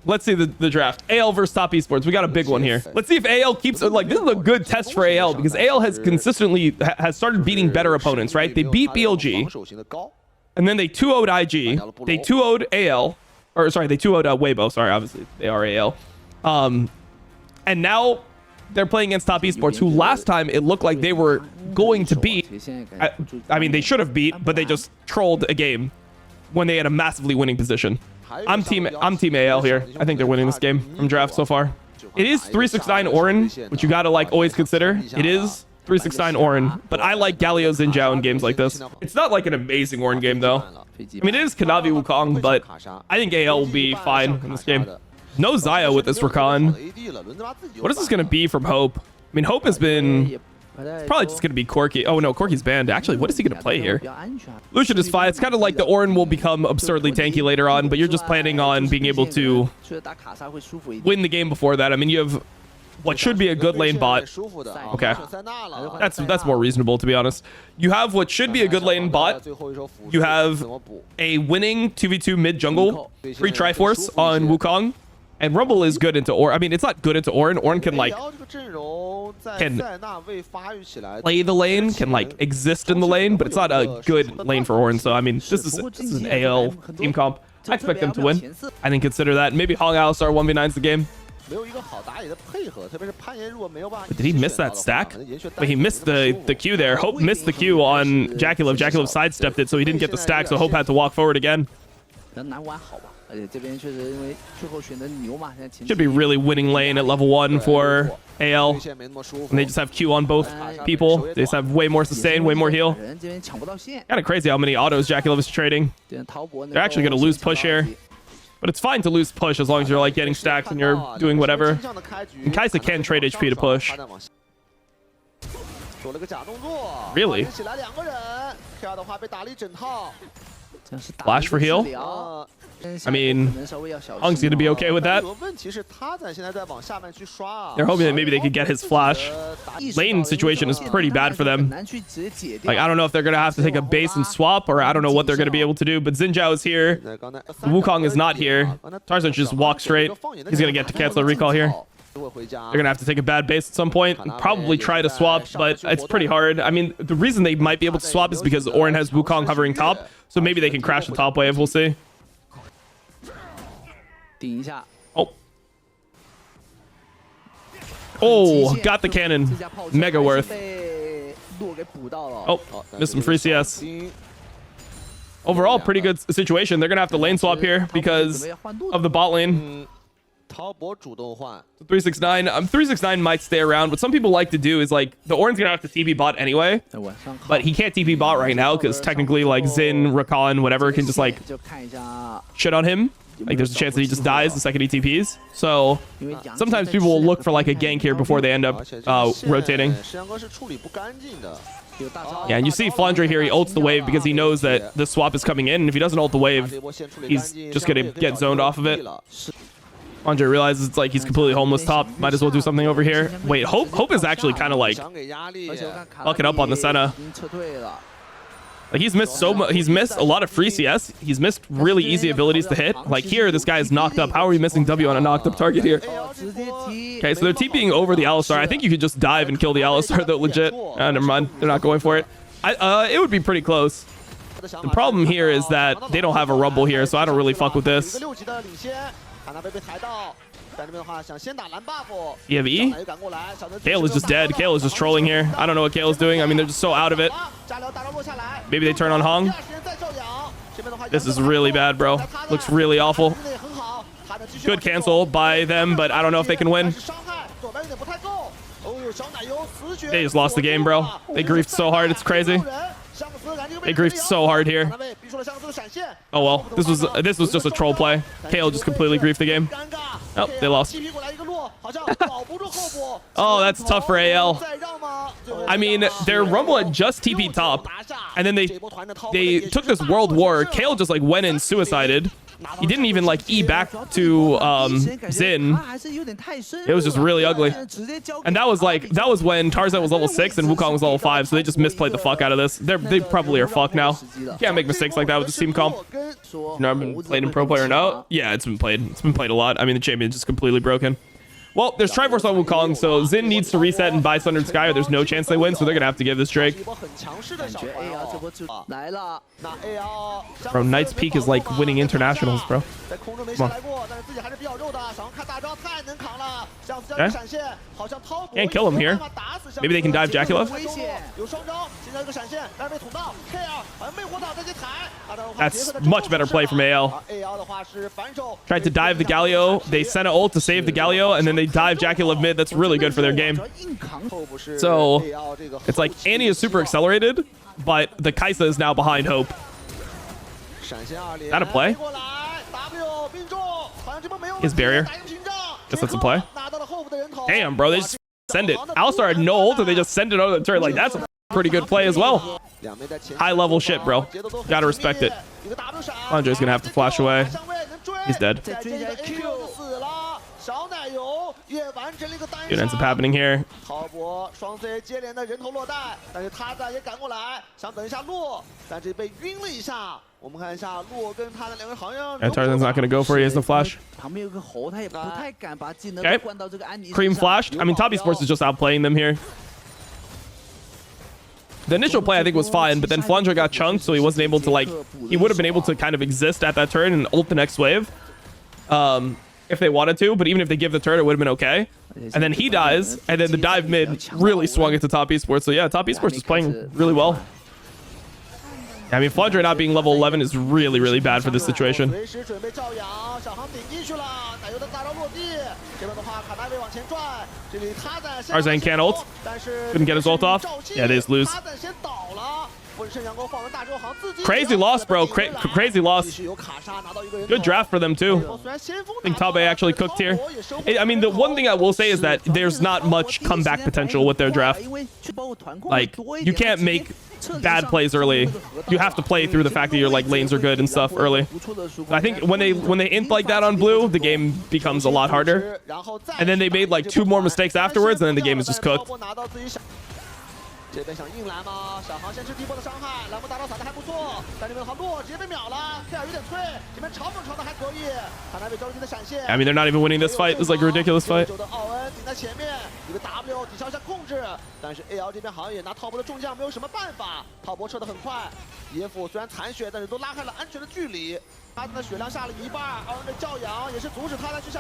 let's see the draft. AL versus top esports. We got a big one here. Let's see if AL keeps, like, this is a good test for AL because AL has consistently has started beating better opponents, right? They beat BLG, and then they 2-0'd IG. They 2-0'd AL, or sorry, they 2-0'd Weibo. Sorry, obviously they are AL. And now they're playing against top esports, who last time it looked like they were going to beat. I mean, they should have beat, but they just trolled a game when they had a massively winning position. I'm team AL here. I think they're winning this game from draft so far. It is 369 Orin, which you gotta like always consider. It is 369 Orin, but I like Galio Xinjiao in games like this. It's not like an amazing Orin game though. I mean, it is Kanavi Wukong, but I think AL will be fine in this game. No Zaya with this Rakan. What is this gonna be from Hope? I mean, Hope has been... It's probably just going to be Corki. Oh, no, Corki's banned. Actually, what is he going to play here? Lucian is fine. It's kind of like the Orin will become absurdly tanky later on, but you're just planning on being able to win the game before that. I mean, you have what should be a good lane bot. Okay. That's more reasonable, to be honest. You have what should be a good lane bot. You have a winning 2v2 mid jungle, free Triforce on Wukong. And Rumble is good into Orin. I mean, it's not good into Orin. Orin can, like, can play the lane, can, like, exist in the lane, but it's not a good lane for Orin. So, I mean, this is an AL team comp. I expect them to win. I didn't consider that. Maybe Hong Alistar 1v9's the game. But did he miss that stack? Wait, he missed the Q there. Hope missed the Q on JackeyLove. JackeyLove sidestepped it, so he didn't get the stack, so Hope had to walk forward again. Should be really winning lane at level 1 for AL. And they just have Q on both people. They just have way more sustain, way more heal. Kind of crazy how many autos JackeyLove is trading. They're actually going to lose push here. But it's fine to lose push as long as you're, like, getting stacks and you're doing whatever. And Kaisa can trade HP to push. Really? Flash for heal? I mean, Hung's going to be okay with that. They're hoping that maybe they could get his flash. Lane situation is pretty bad for them. Like, I don't know if they're going to have to take a base and swap, or I don't know what they're going to be able to do. But Xinjiao is here. Wukong is not here. Tarzan just walk straight. He's going to get to cancel a recall here. They're going to have to take a bad base at some point and probably try to swap, but it's pretty hard. I mean, the reason they might be able to swap is because Orin has Wukong hovering top, so maybe they can crash the top wave. We'll see. Oh. Oh, got the cannon. Mega worth. Oh, missed some free CS. Overall, pretty good situation. They're going to have to lane swap here because of the bot lane. 369. 369 might stay around. What some people like to do is, like, the Orin's gonna have to TP bot anyway, but he can't TP bot right now because technically, like, Xin, Rakan, whatever can just, like, shit on him. Like, there's a chance that he just dies the second he TPs. So sometimes people will look for, like, a gank here before they end up rotating. Yeah, and you see Flandre here, he ults the wave because he knows that the swap is coming in, and if he doesn't ult the wave, he's just gonna get zoned off of it. Andre realizes it's like he's completely homeless top. Might as well do something over here. Wait, Hope is actually kind of, like, fucking up on the Senna. Like, he's missed so much. He's missed a lot of free CS. He's missed really easy abilities to hit. Like, here, this guy is knocked up. How are we missing W on a knocked up target here? Okay, so they're TPing over the Alistar. I think you could just dive and kill the Alistar, though, legit. Never mind. They're not going for it. It would be pretty close. The problem here is that they don't have a Rumble here, so I don't really fuck with this. You have E? Kale is just dead. Kale is just trolling here. I don't know what Kale is doing. I mean, they're just so out of it. Maybe they turn on Hong. This is really bad, bro. Looks really awful. Good cancel by them, but I don't know if they can win. They just lost the game, bro. They griefed so hard. It's crazy. They griefed so hard here. Oh well, this was just a troll play. Kale just completely griefed the game. Oh, they lost. Oh, that's tough for AL. I mean, their Rumble had just TP top, and then they took this World War. Kale just, like, went in, suicided. He didn't even like E back to Xin. It was just really ugly. And that was when Tarzan was level 6 and Wukong was level 5, so they just misplayed the fuck out of this. They probably are fucked now. You can't make mistakes like that with this team comp. Never been played in pro player now? Yeah, it's been played. It's been played a lot. I mean, the champion's just completely broken. Well, there's Triforce on Wukong, so Xin needs to reset and buy Sundered Sky or there's no chance they win, so they're going to have to give this Drake. Bro, Knight's Peak is like winning internationals, bro. Come on. Okay. Can't kill him here. Maybe they can dive Jaculov. That's much better play from AL. Tried to dive the Galio. They sent an ult to save the Galio, and then they dive Jaculov mid. That's really good for their game. So it's like Annie is super accelerated, but the Kaisa is now behind Hope. Is that a play? His barrier. Guess that's a play. Damn, bro, they just send it. Alistar had no ult, and they just send it over the turret. Like, that's a pretty good play as well. High level shit, bro. Gotta respect it. Andre's gonna have to flash away. He's dead. It ends up happening here. And Tarzan's not going to go for it. He has no flash. Okay. Cream flashed. I mean, TABE Sports is just outplaying them here. The initial play, I think, was fine, but then Flandre got chunked, so he wasn't able to, like, he would have been able to kind of exist at that turret and ult the next wave. If they wanted to, but even if they give the turret, it would have been okay. And then he dies, and then the dive mid really swung it to TABE Esports. So yeah, TABE Esports is playing really well. I mean, Flandre not being level 11 is really, really bad for this situation. Tarzan can't ult. Couldn't get his ult off. Yeah, they just lose. Crazy loss, bro. Crazy loss. Good draft for them, too. I think TABE actually cooked here. I mean, the one thing I will say is that there's not much comeback potential with their draft. Like, you can't make bad plays early. You have to play through the fact that your like lanes are good and stuff early. I think when they int like that on blue, the game becomes a lot harder. And then they made like 2 more mistakes afterwards, and then the game is just cooked. I mean, they're not even winning this fight. This is like a ridiculous fight.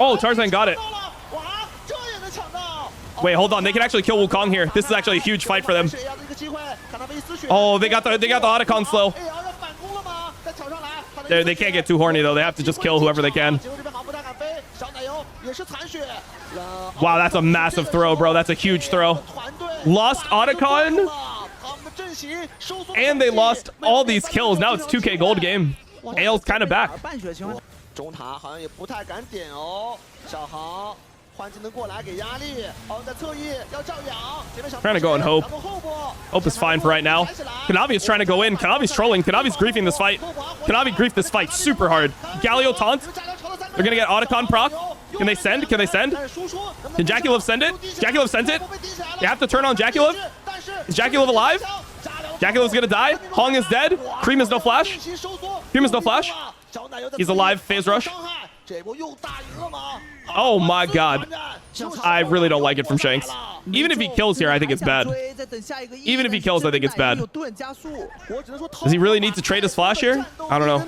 Oh, Tarzan got it. Wait, hold on. They can actually kill Wukong here. This is actually a huge fight for them. Oh, they got the Otacon slow. They can't get too horny though. They have to just kill whoever they can. Wow, that's a massive throw, bro. That's a huge throw. Lost Otacon, and they lost all these kills. Now it's 2K gold game. AL's kind of back. Trying to go on Hope. Hope is fine for right now. Kanavi is trying to go in. Kanavi's trolling. Kanavi's griefing this fight. Kanavi griefed this fight super hard. Galio taunt. They're going to get Otacon proc. Can they send? Can they send? Can Jaculov send it? Jaculov sent it. They have to turn on Jaculov. Is Jaculov alive? Jaculov's going to die. Hong is dead. Cream has no flash. Cream has no flash. He's alive. Phase rush. Oh my god. I really don't like it from Shanks. Even if he kills here, I think it's bad. Even if he kills, I think it's bad. Does he really need to trade his flash here? I don't know.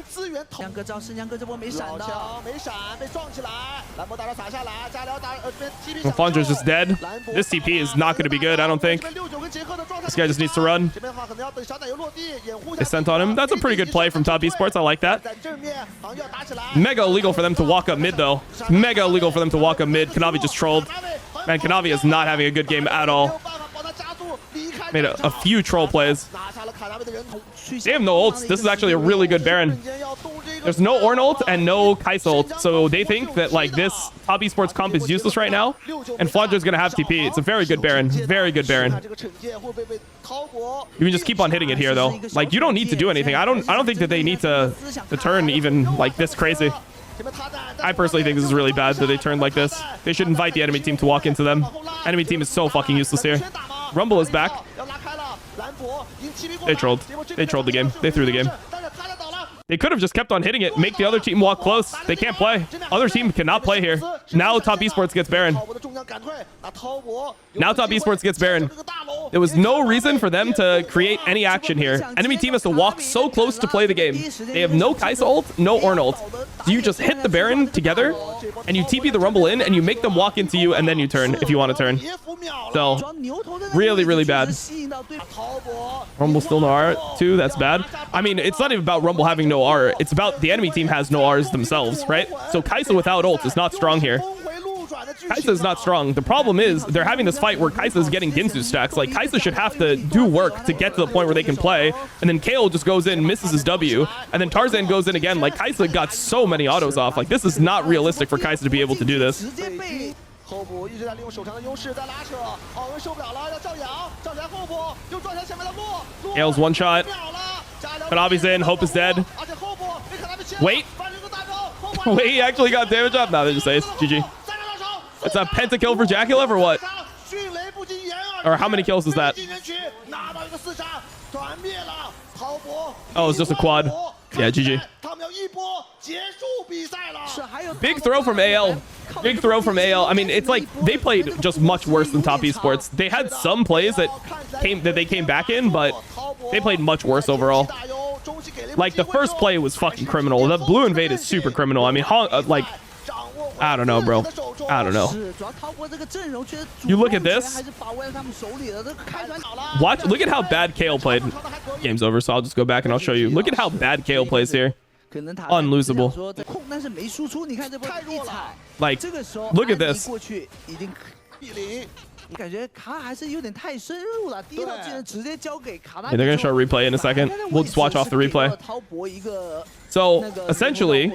Flandre's just dead. This TP is not going to be good, I don't think. This guy just needs to run. They sent on him. That's a pretty good play from TABE Esports. I like that. Mega illegal for them to walk up mid, though. Mega illegal for them to walk up mid. Kanavi just trolled. Man, Kanavi is not having a good game at all. Made a few troll plays. They have no ults. This is actually a really good Baron. There's no Ornn ult and no Kai'Sa ult, so they think that like this top esports comp is useless right now, and Flaundra's gonna have TP. It's a very good Baron, very good Baron. You can just keep on hitting it here though. Like you don't need to do anything. I don't think that they need to turn even like this crazy. I personally think this is really bad that they turned like this. They should invite the enemy team to walk into them. Enemy team is so fucking useless here. Rumble is back. They trolled. They trolled the game. They threw the game. They could have just kept on hitting it, make the other team walk close. They can't play. Other team cannot play here. Now top esports gets Baron. Now top esports gets Baron. There was no reason for them to create any action here. Enemy team has to walk so close to play the game. They have no Kai'Sa ult, no Ornn ult. So you just hit the Baron together, and you TP the Rumble in, and you make them walk into you, and then you turn if you want to turn. So, really, really bad. Rumble still no R too. That's bad. I mean, it's not even about Rumble having no R. It's about the enemy team has no Rs themselves, right? So Kai'Sa without ult is not strong here. Kai'Sa is not strong. The problem is they're having this fight where Kai'Sa is getting Ginsu stacks. Like Kai'Sa should have to do work to get to the point where they can play, and then Kale just goes in, misses his W, and then Tarzan goes in again. Like Kai'Sa got so many autos off. Like this is not realistic for Kai'Sa to be able to do this. Kale's one shot. Kanavi's in. Hope is dead. Wait. Wait, he actually got damage up? No, they just ace. GG. It's a pentakill for Jackulev or what? Or how many kills is that? Oh, it's just a quad. Yeah, GG. Big throw from AL. Big throw from AL. I mean, it's like they played just much worse than top esports. They had some plays that they came back in, but they played much worse overall. Like the first play was fucking criminal. The blue invade is super criminal. I mean, like, I don't know, bro. I don't know. You look at this. Watch. Look at how bad Kale played. Game's over, so I'll just go back and I'll show you. Look at how bad Kale plays here. Unlosable. Like, look at this. Yeah, they're gonna show a replay in a second. We'll just watch off the replay. So essentially,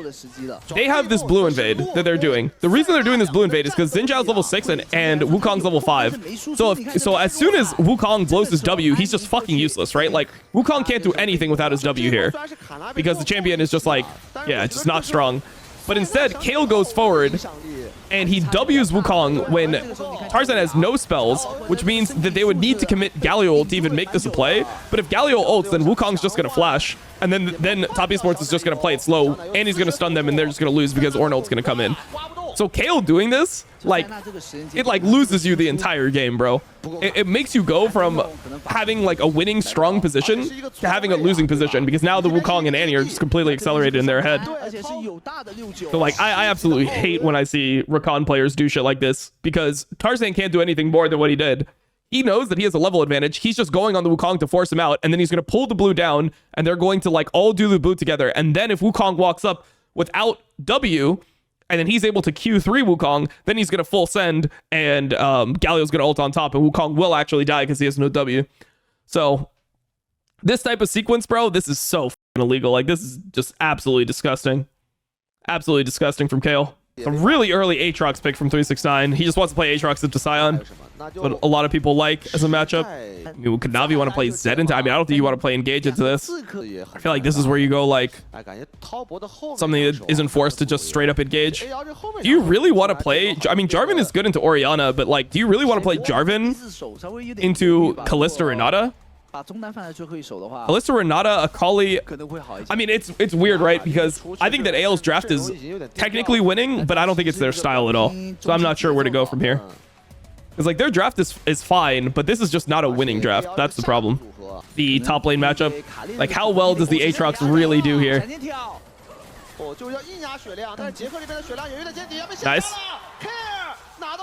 they have this blue invade that they're doing. The reason they're doing this blue invade is because Xin Zhao's level 6 and Wukong's level 5. So as soon as Wukong blows his W, he's just fucking useless, right? Like Wukong can't do anything without his W here because the champion is just like, yeah, just not strong. But instead, Kale goes forward and he W's Wukong when Tarzan has no spells, which means that they would need to commit Galio ult to even make this a play. But if Galio ults, then Wukong's just going to flash. And then Top Esports is just going to play it slow, and he's going to stun them, and they're just going to lose because Ornn ult's going to come in. So Kale doing this, like, it like loses you the entire game, bro. It makes you go from having like a winning strong position to having a losing position because now the Wukong and Annie are just completely accelerated in their head. So like, I absolutely hate when I see Rakan players do shit like this because Tarzan can't do anything more than what he did. He knows that he has a level advantage. He's just going on the Wukong to force him out, and then he's going to pull the blue down, and they're going to like all do the blue together. And then if Wukong walks up without W, and then he's able to Q3 Wukong, then he's going to full send, and Galio's going to ult on top, and Wukong will actually die because he has no W. So this type of sequence, bro, this is so illegal. Like, this is just absolutely disgusting. Absolutely disgusting from Kale. A really early Aatrox pick from 369. He just wants to play Aatrox into Sion, but a lot of people like as a matchup. I mean, would Kanavi want to play Zed into? I mean, I don't think you want to play Engage into this. I feel like this is where you go like something that isn't forced to just straight up Engage. Do you really want to play? I mean, Jarvan is good into Orianna, but like, do you really want to play Jarvan into Kalista Renata? Kalista Renata, Akali. I mean, it's weird, right? Because I think that AL's draft is technically winning, but I don't think it's their style at all. So I'm not sure where to go from here. Because like their draft is fine, but this is just not a winning draft. That's the problem. The top lane matchup. Like, how well does the Aatrox really do here? Nice.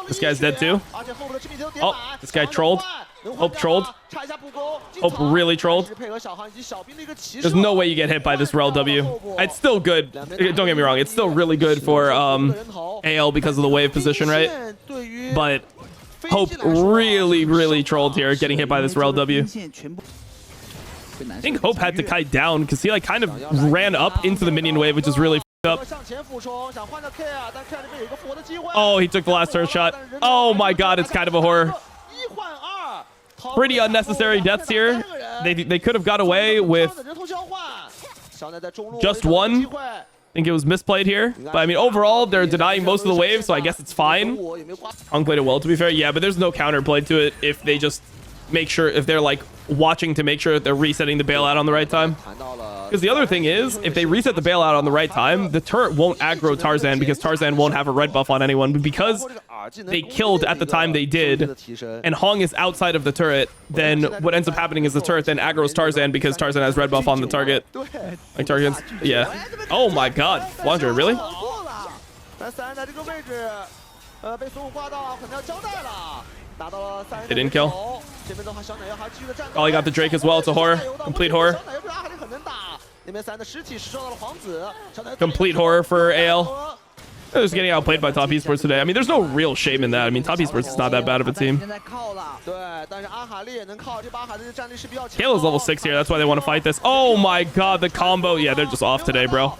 This guy's dead too. Oh, this guy trolled. Hope trolled. Hope really trolled. There's no way you get hit by this Rel W. It's still good. Don't get me wrong. It's still really good for AL because of the wave position, right? But Hope really, really trolled here, getting hit by this Rel W. I think Hope had to kite down because he like kind of ran up into the minion wave, which is really up. Oh, he took the last turret shot. Oh my god, it's kind of a horror. Pretty unnecessary deaths here. They could have got away with just one. I think it was misplayed here. But I mean, overall, they're denying most of the waves, so I guess it's fine. Hong played it well, to be fair. Yeah, but there's no counterplay to it if they just make sure, if they're like watching to make sure that they're resetting the bailout on the right time. Because the other thing is, if they reset the bailout on the right time, the turret won't aggro Tarzan because Tarzan won't have a red buff on anyone. But because they killed at the time they did, and Hong is outside of the turret, then what ends up happening is the turret then aggroes Tarzan because Tarzan has red buff on the target. Like Tarzan's, yeah. Oh my god. Laundry, really? They didn't kill. Oh, he got the Drake as well. It's a horror. Complete horror. Complete horror for AL. They're just getting outplayed by Top Esports today. I mean, there's no real shame in that. I mean, Top Esports is not that bad of a team. Kayla's level 6 here. That's why they want to fight this. Oh my god, the combo. Yeah, they're just off today, bro.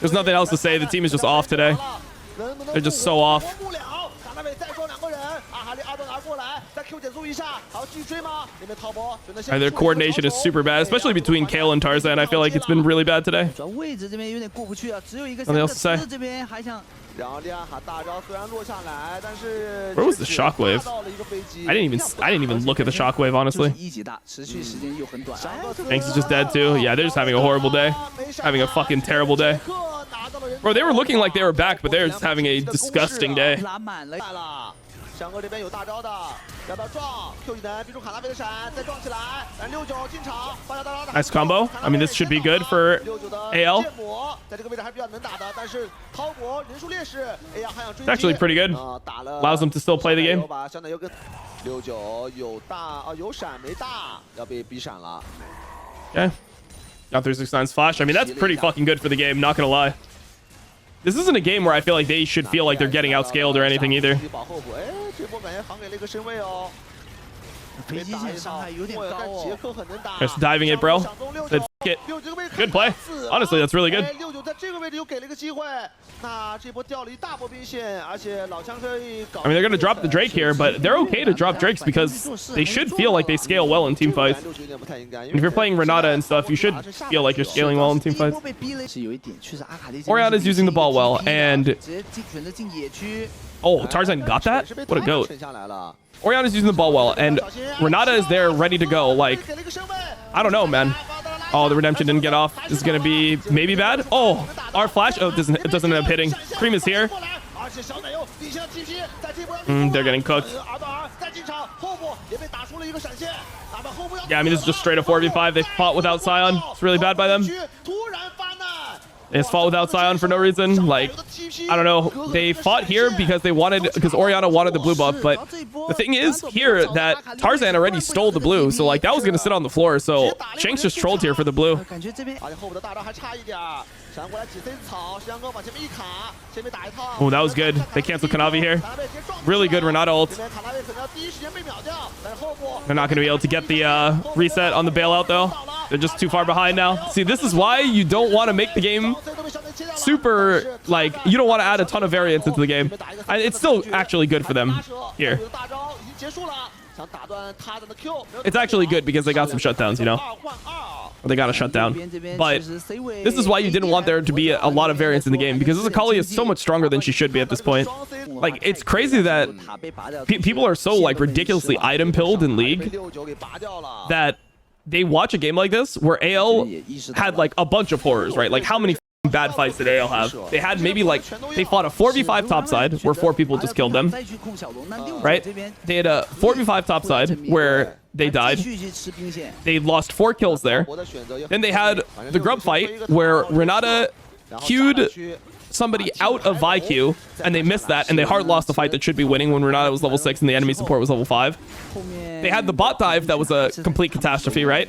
There's nothing else to say. The team is just off today. They're just so off. And their coordination is super bad, especially between Kale and Tarzan. I feel like it's been really bad today. Nothing else to say. Where was the shockwave? I didn't even look at the shockwave, honestly. Hanks is just dead too. Yeah, they're just having a horrible day. Having a fucking terrible day. Bro, they were looking like they were back, but they're just having a disgusting day. Nice combo. I mean, this should be good for AL. It's actually pretty good. Allows them to still play the game. Okay. Got 369's flash. I mean, that's pretty fucking good for the game, not gonna lie. This isn't a game where I feel like they should feel like they're getting outscaled or anything either. Just diving it, bro. Said, F it. Good play. Honestly, that's really good. I mean, they're going to drop the Drake here, but they're okay to drop Drakes because they should feel like they scale well in team fights. And if you're playing Renata and stuff, you should feel like you're scaling well in team fights. Oriana's using the ball well, and... Oh, Tarzan got that? What a goat. Oriana's using the ball well, and Renata is there ready to go. Like, I don't know, man. Oh, the redemption didn't get off. This is going to be maybe bad. Oh, our flash. Oh, it doesn't end up hitting. Cream is here. They're getting cooked. Yeah, I mean, this is just straight up 4v5. They fought without Sion. It's really bad by them. They just fought without Sion for no reason. Like, I don't know. They fought here because Oriana wanted the blue buff. But the thing is here that Tarzan already stole the blue. So, like, that was going to sit on the floor. So, Shanks just trolled here for the blue. Oh, that was good. They canceled Kanavi here. Really good Renata ult. They're not going to be able to get the reset on the bailout, though. They're just too far behind now. See, this is why you don't want to make the game super, like, you don't want to add a ton of variance into the game. It's still actually good for them here. It's actually good because they got some shutdowns, you know? Or they got a shutdown. But this is why you didn't want there to be a lot of variance in the game, because this Akali is so much stronger than she should be at this point. Like, it's crazy that people are so, like, ridiculously item pilled in League that they watch a game like this where AL had like a bunch of horrors, right? Like, how many bad fights did AL have? They had maybe like, they fought a 4v5 topside where 4 people just killed them, right? They had a 4v5 topside where they died. They lost 4 kills there. Then they had the grub fight where Renata queued somebody out of IQ and they missed that, and they hard lost the fight that should be winning when Renata was level 6 and the enemy support was level 5. They had the bot dive that was a complete catastrophe, right?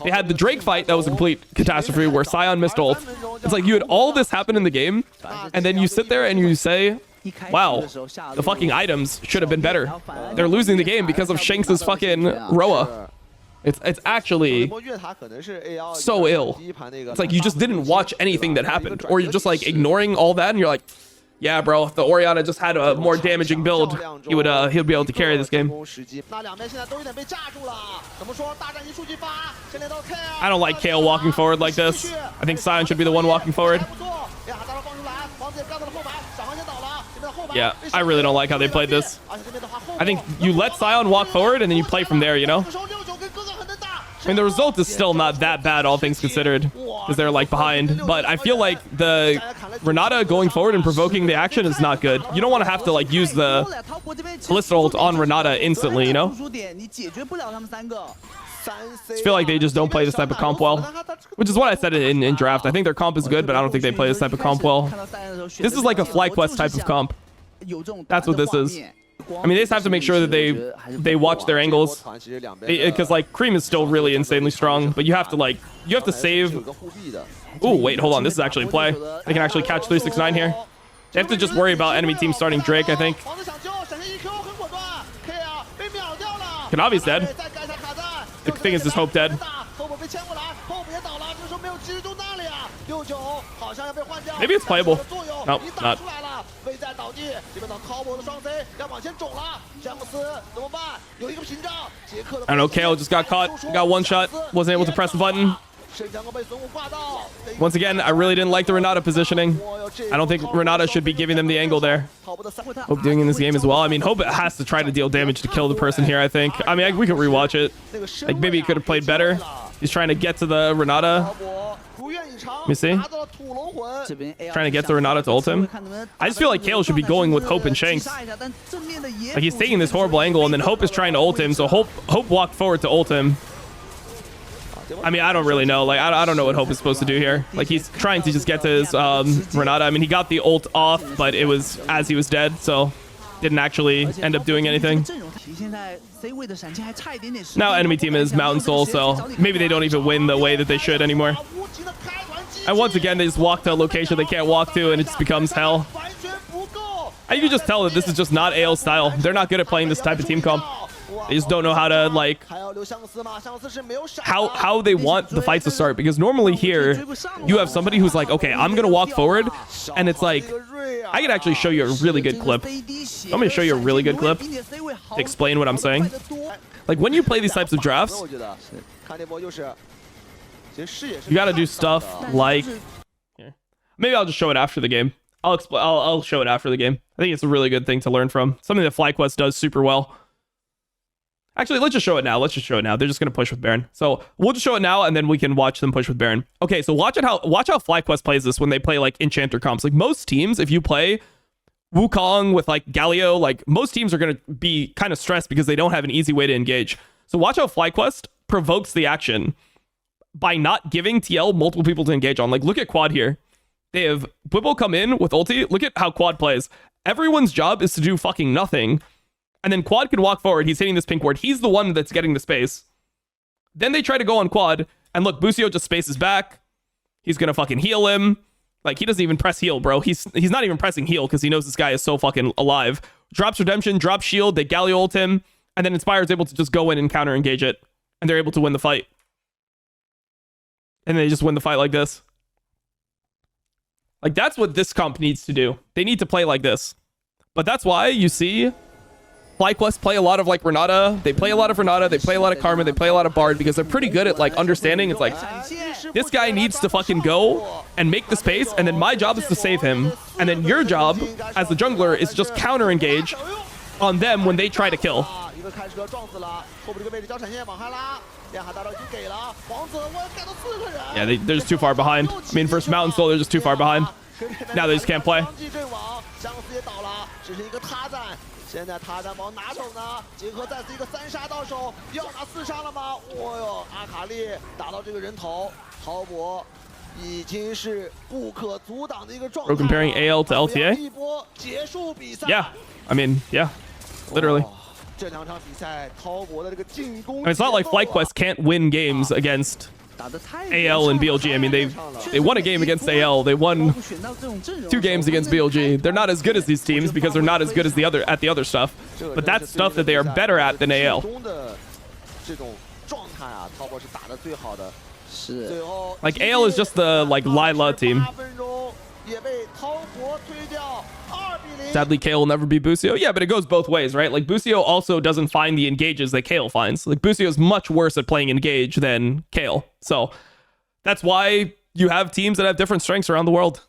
They had the Drake fight that was a complete catastrophe where Sion missed ult. It's like you had all this happen in the game, and then you sit there and you say, wow, the fucking items should have been better. They're losing the game because of Shanks' fucking Roa. It's actually so ill. It's like you just didn't watch anything that happened, or you're just like ignoring all that, and you're like, yeah, bro, if the Orianna just had a more damaging build, he'll be able to carry this game. I don't like Kayle walking forward like this. I think Sion should be the one walking forward. Yeah, I really don't like how they played this. I think you let Sion walk forward and then you play from there, you know? I mean, the result is still not that bad, all things considered, because they're like behind. But I feel like the Renata going forward and provoking the action is not good. You don't want to have to like use the Kalista ult on Renata instantly, you know? I feel like they just don't play this type of comp well, which is what I said in draft. I think their comp is good, but I don't think they play this type of comp well. This is like a FlyQuest type of comp. That's what this is. I mean, they just have to make sure that they watch their angles, because like Cream is still really insanely strong, but you have to save. Ooh, wait, hold on. This is actually a play. They can actually catch 369 here. They have to just worry about enemy team starting Drake, I think. Kanavi's dead. The thing is, this Hope dead. Maybe it's playable. Nope, not. I don't know, Kayle just got caught. Got one shot. Wasn't able to press the button. Once again, I really didn't like the Renata positioning. I don't think Renata should be giving them the angle there. Hope doing in this game as well. I mean, Hope has to try to deal damage to kill the person here, I think. I mean, we could rewatch it. Like, maybe he could have played better. He's trying to get to the Renata. Let me see. Trying to get to Renata to ult him. I just feel like Kayle should be going with Hope and Shanks. Like, he's taking this horrible angle, and then Hope is trying to ult him, so Hope walked forward to ult him. I mean, I don't really know. Like, I don't know what Hope is supposed to do here. Like, he's trying to just get to his Renata. I mean, he got the ult off, but it was as he was dead, so didn't actually end up doing anything. Now enemy team is Mountain Soul, so maybe they don't even win the way that they should anymore. And once again, they just walk to a location they can't walk to, and it just becomes hell. And you can just tell that this is just not AL style. They're not good at playing this type of team comp. They just don't know how to, like, how they want the fights to start. Because normally here, you have somebody who's like, okay, I'm going to walk forward. And it's like, I can actually show you a really good clip. I'm going to show you a really good clip to explain what I'm saying. Like, when you play these types of drafts, you got to do stuff like... Here. Maybe I'll just show it after the game. I'll show it after the game. I think it's a really good thing to learn from. Something that FlyQuest does super well. Actually, let's just show it now. Let's just show it now. They're just going to push with Baron. So we'll just show it now, and then we can watch them push with Baron. Okay, so watch how FlyQuest plays this when they play, like, Enchanter comps. Like, most teams, if you play Wukong with, like, Galio, like, most teams are going to be kind of stressed because they don't have an easy way to engage. So watch how FlyQuest provokes the action by not giving TL multiple people to engage on. Like, look at Quad here. They have Bwipo come in with ulti. Look at how Quad plays. Everyone's job is to do fucking nothing. And then Quad can walk forward. He's hitting this pink ward. He's the one that's getting the space. Then they try to go on Quad. And look, Busio just spaces back. He's going to fucking heal him. Like, he doesn't even press heal, bro. He's not even pressing heal because he knows this guy is so fucking alive. Drops Redemption, drops shield. They Galio ult him. And then Inspire's able to just go in and counter engage it. And they're able to win the fight. And they just win the fight like this. Like, that's what this comp needs to do. They need to play like this. But that's why you see... FlyQuest play a lot of, like, Renata. They play a lot of Renata. They play a lot of Karma. They play a lot of Bard because they're pretty good at, like, understanding. It's like, this guy needs to fucking go and make the space, and then my job is to save him. And then your job as the jungler is just counter engage on them when they try to kill. Yeah, they're just too far behind. I mean, first Mountain Soul, they're just too far behind. Now they just can't play. 现在塔战宝拿手呢，结合再次一个3杀到手，要拿4杀了吗？哦哟，阿卡丽打到这个人头，滔博已经是不可阻挡的一个状态。We're comparing AL to LTA. 一波结束比赛。Yeah, I mean, yeah, literally. 这两场比赛，滔博的这个进攻。It's not like FlyQuest can't win games against AL and BLG. I mean, they won a game against AL. They won 2 games against BLG. They're not as good as these teams because they're not as good as the other stuff. But that's stuff that they are better at than AL. Like AL is just the like Lila team. Sadly, Kale will never be Busio. Yeah, but it goes both ways, right? Like Busio also doesn't find the engages that Kale finds. Like Busio is much worse at playing engage than Kale. So that's why you have teams that have different strengths around the world.